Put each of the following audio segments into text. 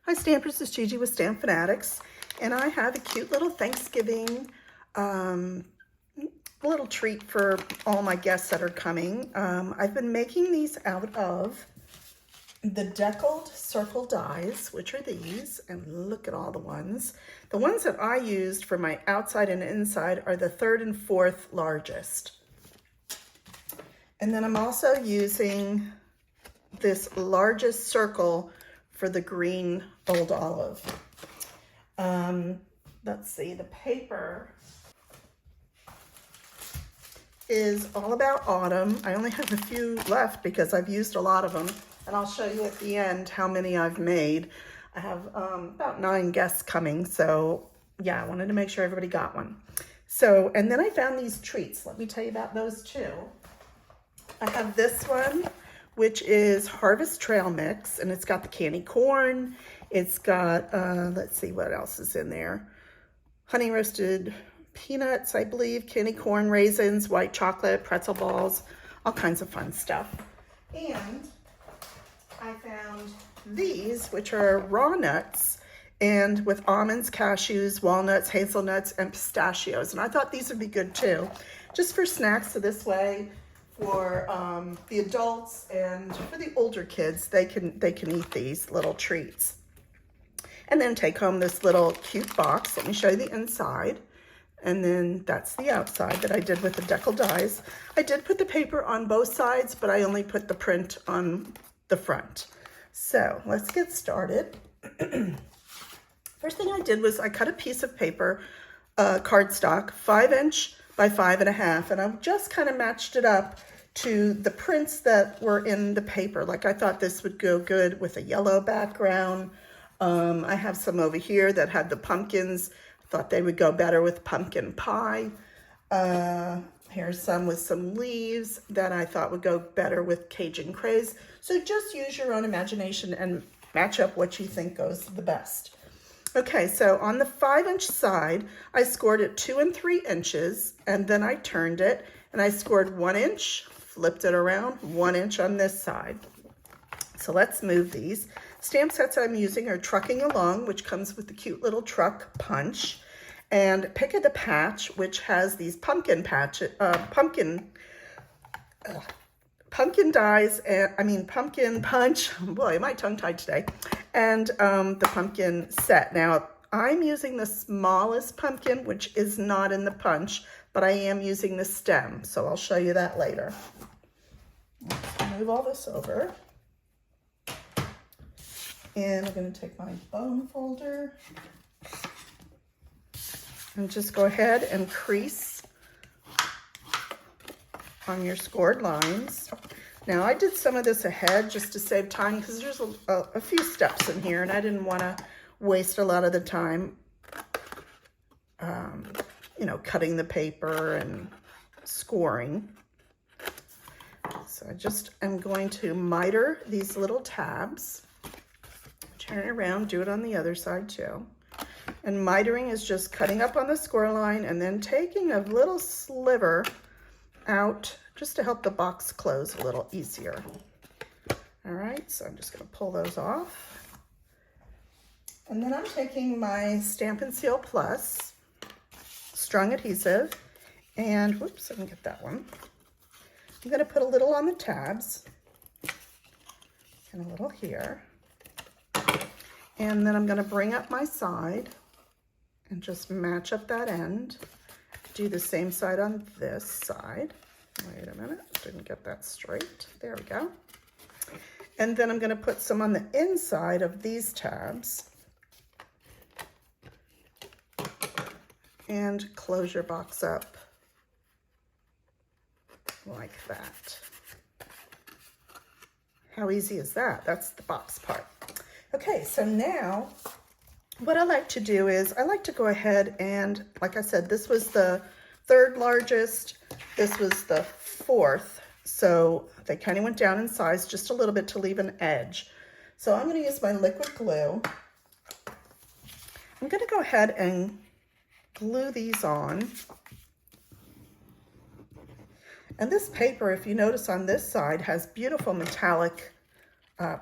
Hi Stampers, it's Gigi with StampFUNatics, and I have a cute little Thanksgiving little treat for all my guests that are coming. I've been making these out of the deckled circle dies, which are these, and look at all the ones. The ones that I used for my outside and inside are the 3rd and 4th largest. And then I'm also using this largest circle for the green old olive. Let's see, the paper is all about autumn. I only have a few left because I've used a lot of them, and I'll show you at the end how many I've made. I have about 9 guests coming, so yeah, I wanted to make sure everybody got one. So, and then I found these treats. Let me tell you about those too. I have this one, which is Harvest Trail Mix, and it's got the candy corn. It's got, let's see what else is in there. Honey roasted peanuts, I believe, candy corn, raisins, white chocolate, pretzel balls, all kinds of fun stuff. And I found these, which are raw nuts, and with almonds, cashews, walnuts, hazelnuts, and pistachios. And I thought these would be good too, just for snacks. So this way, for the adults and for the older kids, they can eat these little treats. And then take home this little cute box. Let me show you the inside. And then that's the outside that I did with the decal dies. I did put the paper on both sides, but I only put the print on the front. So let's get started. First thing I did was I cut a piece of paper, cardstock, 5" by 5½, and I just kind of matched it up to the prints that were in the paper. Like I thought this would go good with a yellow background. I have some over here that had the pumpkins. I thought they would go better with pumpkin pie. Here's some with some leaves that I thought would go better with Cajun craze. So just use your own imagination and match up what you think goes the best. Okay, so on the 5" side, I scored it 2 3 inches, and then I turned it and I scored 1 inch, flipped it around, 1 inch on this side. So let's move these. Stamp sets I'm using are Trucking Along, which comes with the cute little truck punch, and Pick of the Patch, which has these pumpkin dies, and pumpkin punch. Boy, my tongue tied today. And the pumpkin set. Now, I'm using the smallest pumpkin, which is not in the punch, but I am using the stem, so I'll show you that later. Let's move all this over. And I'm going to take my bone folder and just go ahead and crease on your scored lines. Now, I did some of this ahead just to save time because there's a few steps in here, and I didn't want to waste a lot of the time, you know, cutting the paper and scoring. So I just am going to miter these little tabs. Turn it around, do it on the other side too. And mitering is just cutting up on the score line and then taking a little sliver out just to help the box close a little easier. All right, so I'm just gonna pull those off. And then I'm taking my Stamp & Seal Plus strong adhesive, and whoops, I didn't get that one. I'm gonna put a little on the tabs and a little here. And then I'm going to bring up my side and just match up that end. Do the same side on this side. Wait a minute, didn't get that straight. There we go. And then I'm going to put some on the inside of these tabs. And close your box up like that. How easy is that? That's the box part. Okay, so now what I like to do is I like to go ahead and, like I said, this was the 3rd largest, this was the 4th, so they kind of went down in size just a little bit to leave an edge. So I'm going to use my liquid glue. I'm going to go ahead and glue these on. And this paper, if you notice on this side, has beautiful metallic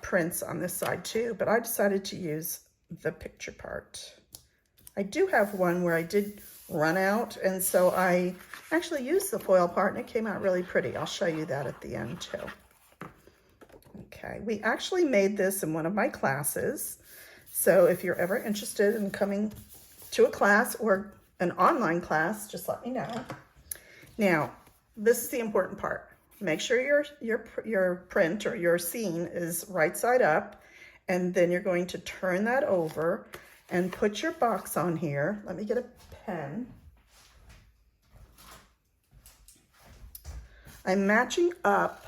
prints on this side too, but I decided to use the picture part. I do have one where I did run out, and so I actually used the foil part, and it came out really pretty. I'll show you that at the end too. Okay, we actually made this in one of my classes, so if you're ever interested in coming to a class or an online class, just let me know. Now, this is the important part. Make sure your print or your scene is right side up, and then you're going to turn that over and put your box on here. Let me get a pen. I'm matching up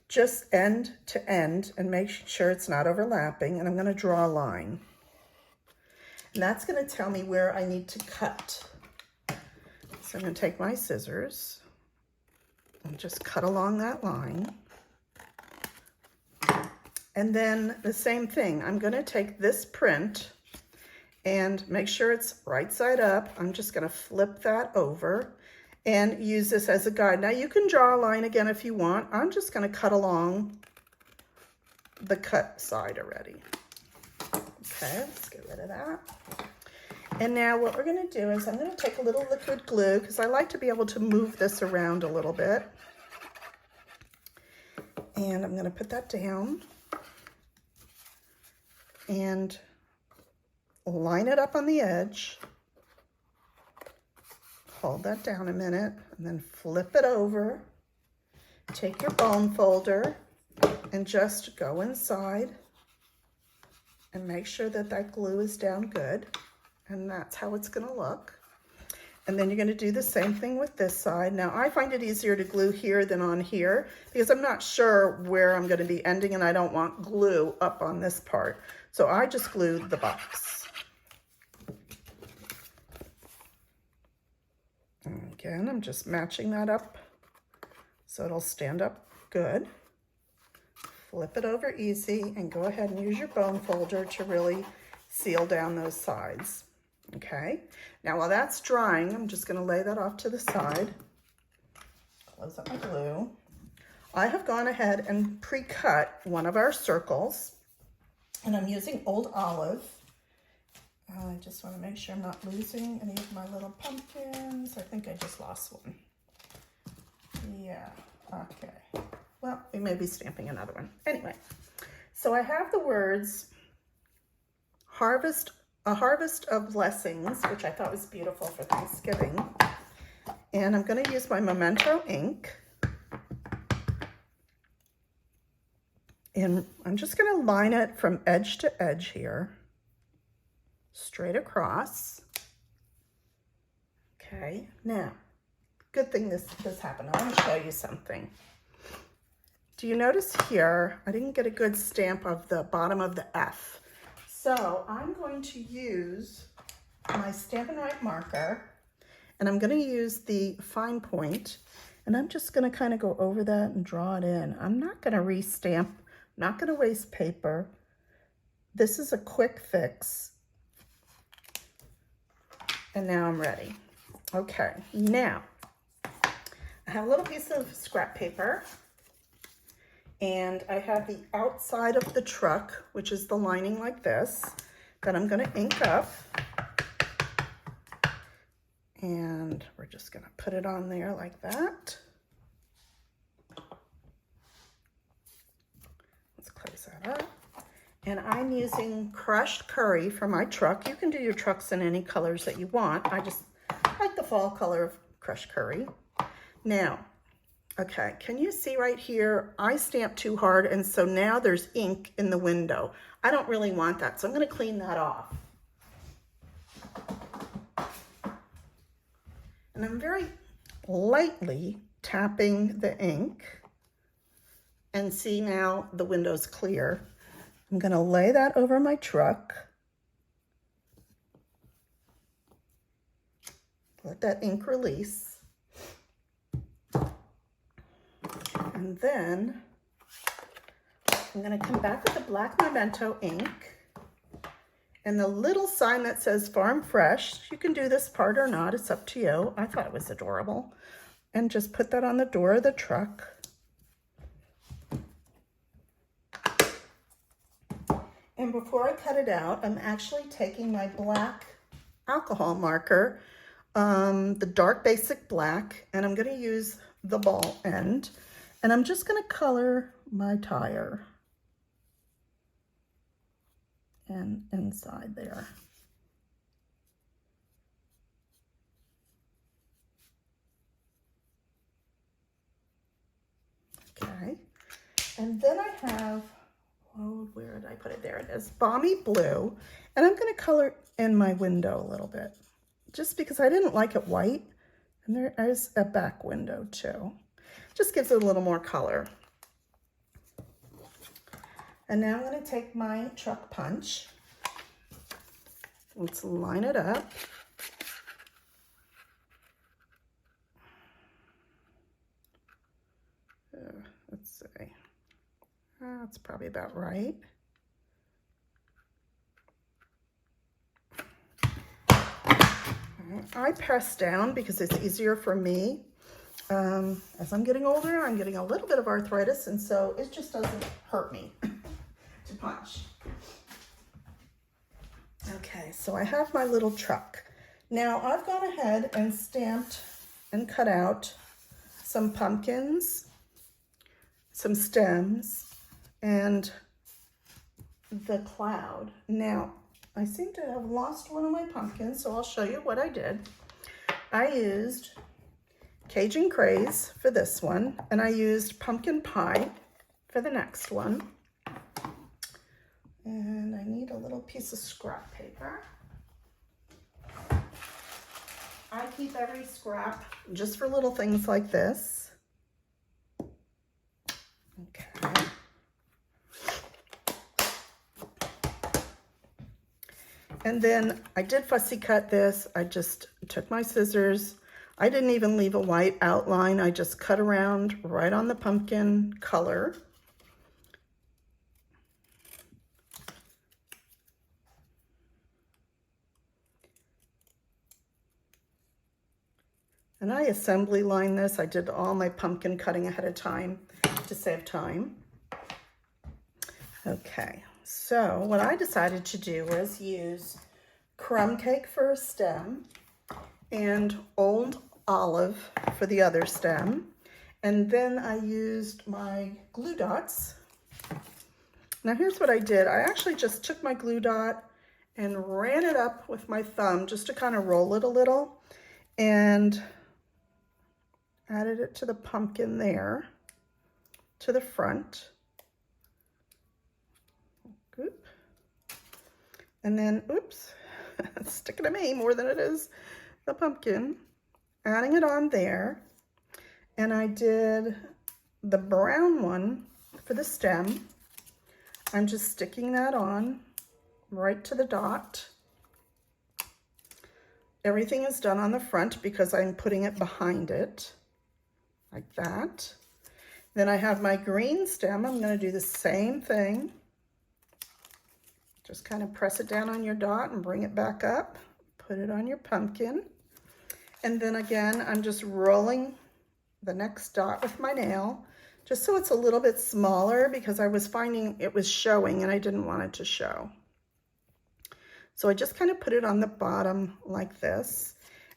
just end to end and make sure it's not overlapping, and I'm going to draw a line. And that's going to tell me where I need to cut. So I'm going to take my scissors and just cut along that line. And then the same thing, I'm going to take this print and make sure it's right side up. I'm just going to flip that over and use this as a guide. Now you can draw a line again if you want. I'm just going to cut along the cut side already. Okay, let's get rid of that. And now what we're going to do is I'm going to take a little liquid glue, because I like to be able to move this around a little bit. And I'm going to put that down and line it up on the edge. Hold that down a minute and then flip it over. Take your bone folder and just go inside and make sure that that glue is down good. And that's how it's going to look. And then you're going to do the same thing with this side. Now, I find it easier to glue here than on here because I'm not sure where I'm going to be ending, and I don't want glue up on this part. So I just glued the box. And again, I'm just matching that up so it'll stand up good. Flip it over easy and go ahead and use your bone folder to really seal down those sides. Okay, now while that's drying, I'm just going to lay that off to the side. Close up my glue. I have gone ahead and pre-cut one of our circles, and I'm using Old Olive. I just want to make sure I'm not losing any of my little pumpkins. I think I just lost one. Yeah, okay. Well, we may be stamping another one. Anyway, so I have the words A Harvest of Blessings, which I thought was beautiful for Thanksgiving. And I'm going to use my Memento ink. And I'm just going to line it from edge to edge here, straight across. Okay, now, good thing this happened. I want to show you something. Do you notice here, I didn't get a good stamp of the bottom of the F. So I'm going to use my StampFUNatics marker, and I'm going to use the fine point, and I'm just going to kind of go over that and draw it in. I'm not going to restamp, not going to waste paper. This is a quick fix. And now I'm ready. Okay, now I have a little piece of scrap paper, and I have the outside of the truck, which is the lining like this, that I'm going to ink up. And we're just going to put it on there like that. Let's close that up. And I'm using crushed curry for my truck. You can do your trucks in any colors that you want. I just like the fall color of crushed curry. Now, okay, can you see right here? I stamped too hard, and so now there's ink in the window. I don't really want that, so I'm going to clean that off. And I'm very lightly tapping the ink, and see now the window's clear. I'm going to lay that over my truck. Let that ink release. And then I'm going to come back with the black Memento ink and the little sign that says Farm Fresh. You can do this part or not, it's up to you. I thought it was adorable. And just put that on the door of the truck. And before I cut it out, I'm actually taking my black alcohol marker, the dark basic black, and I'm going to use the ball end, and I'm just going to color my tire and inside there. Okay, and then I have, oh, where did I put it? There it is, Balmy Blue, and I'm going to color in my window a little bit, just because I didn't like it white, and there is a back window too. Just gives it a little more color. And now I'm going to take my truck punch. Let's line it up. Let's see. That's probably about right. I press down because it's easier for me. As I'm getting older, I'm getting a little bit of arthritis, and so it just doesn't hurt me to punch. Okay, so I have my little truck. Now I've gone ahead and stamped and cut out some pumpkins, some stems, and the cloud. Now, I seem to have lost one of my pumpkins, so I'll show you what I did. I used Cajun Craze for this one, and I used pumpkin pie for the next one. And I need a little piece of scrap paper. I keep every scrap just for little things like this. Okay. And then I did fussy cut this. I just took my scissors. I didn't even leave a white outline. I just cut around right on the pumpkin color. And I assembly line this. I did all my pumpkin cutting ahead of time to save time. Okay, so what I decided to do was use crumb cake for a stem and old olive for the other stem. And then I used my glue dots. Now here's what I did. I actually just took my glue dot and ran it up with my thumb just to kind of roll it a little, and added it to the pumpkin there, to the front. Oop. And then, oops, it's sticking to me more than it is the pumpkin. Adding it on there. And I did the brown one for the stem. I'm just sticking that on right to the dot. Everything is done on the front because I'm putting it behind it, like that. Then I have my green stem. I'm going to do the same thing. Just kind of press it down on your dot and bring it back up. Put it on your pumpkin. And then again, I'm just rolling the next dot with my nail, just so it's a little bit smaller, because I was finding it was showing and I didn't want it to show. So I just kind of put it on the bottom like this,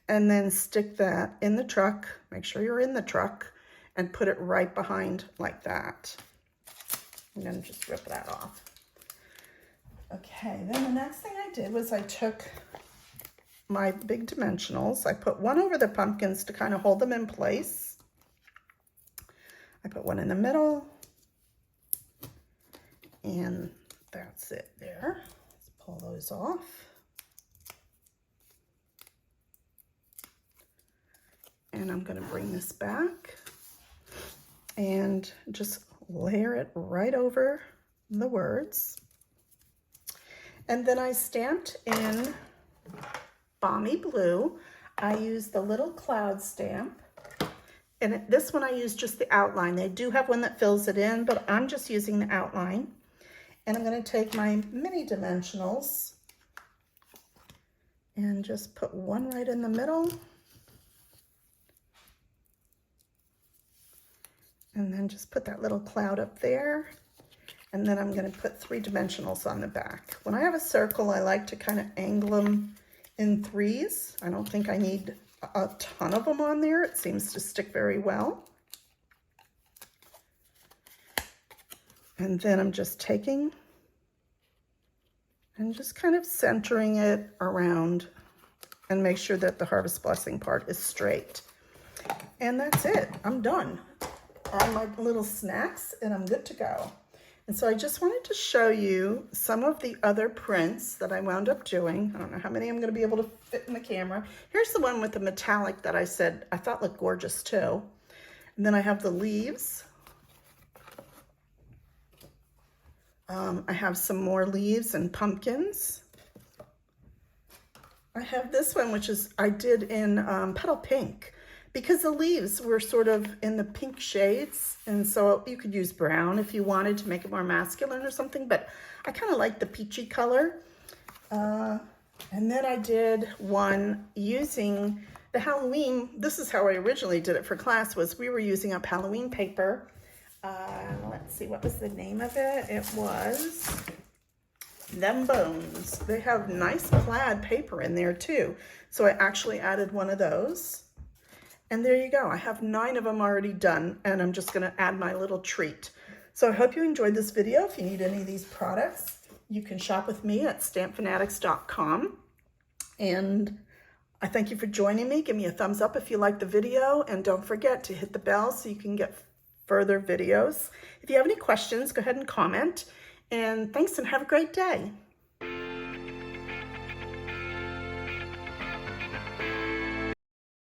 and then stick that in the truck. Make sure you're in the truck, and put it right behind like that. And then just rip that off. Okay, then the next thing I did was I took my big dimensionals. I put one over the pumpkins to kind of hold them in place. I put one in the middle, and that's it there. Let's pull those off. And I'm going to bring this back and just layer it right over the words. And then I stamped in Balmy Blue. I used the little cloud stamp. And this one I used just the outline. They do have one that fills it in, but I'm just using the outline. And I'm going to take my mini dimensionals and just put one right in the middle. And then just put that little cloud up there. And then I'm going to put 3 dimensionals on the back. When I have a circle, I like to kind of angle them in 3s. I don't think I need a ton of them on there. It seems to stick very well. And then I'm just taking and just kind of centering it around and make sure that the Harvest Blessing part is straight. And that's it. I'm done. Add my little snacks and I'm good to go. And so I just wanted to show you some of the other prints that I wound up doing. I don't know how many I'm going to be able to fit in the camera. Here's the one with the metallic that I said I thought looked gorgeous too. And then I have the leaves. I have some more leaves and pumpkins. I have this one, which is I did in petal pink, because the leaves were sort of in the pink shades, and so you could use brown if you wanted to make it more masculine or something, but I kind of like the peachy color. And then I did one using the Halloween. This is how I originally did it for class, was we were using up Halloween paper. Let's see, what was the name of it? It was Them Bones. They have nice plaid paper in there too. So I actually added one of those. And there you go. I have 9 of them already done, and I'm just going to add my little treat. So I hope you enjoyed this video. If you need any of these products, you can shop with me at StampFUNatics.com. And I thank you for joining me. Give me a thumbs up if you liked the video, and don't forget to hit the bell so you can get further videos. If you have any questions, go ahead and comment. And thanks, and have a great day.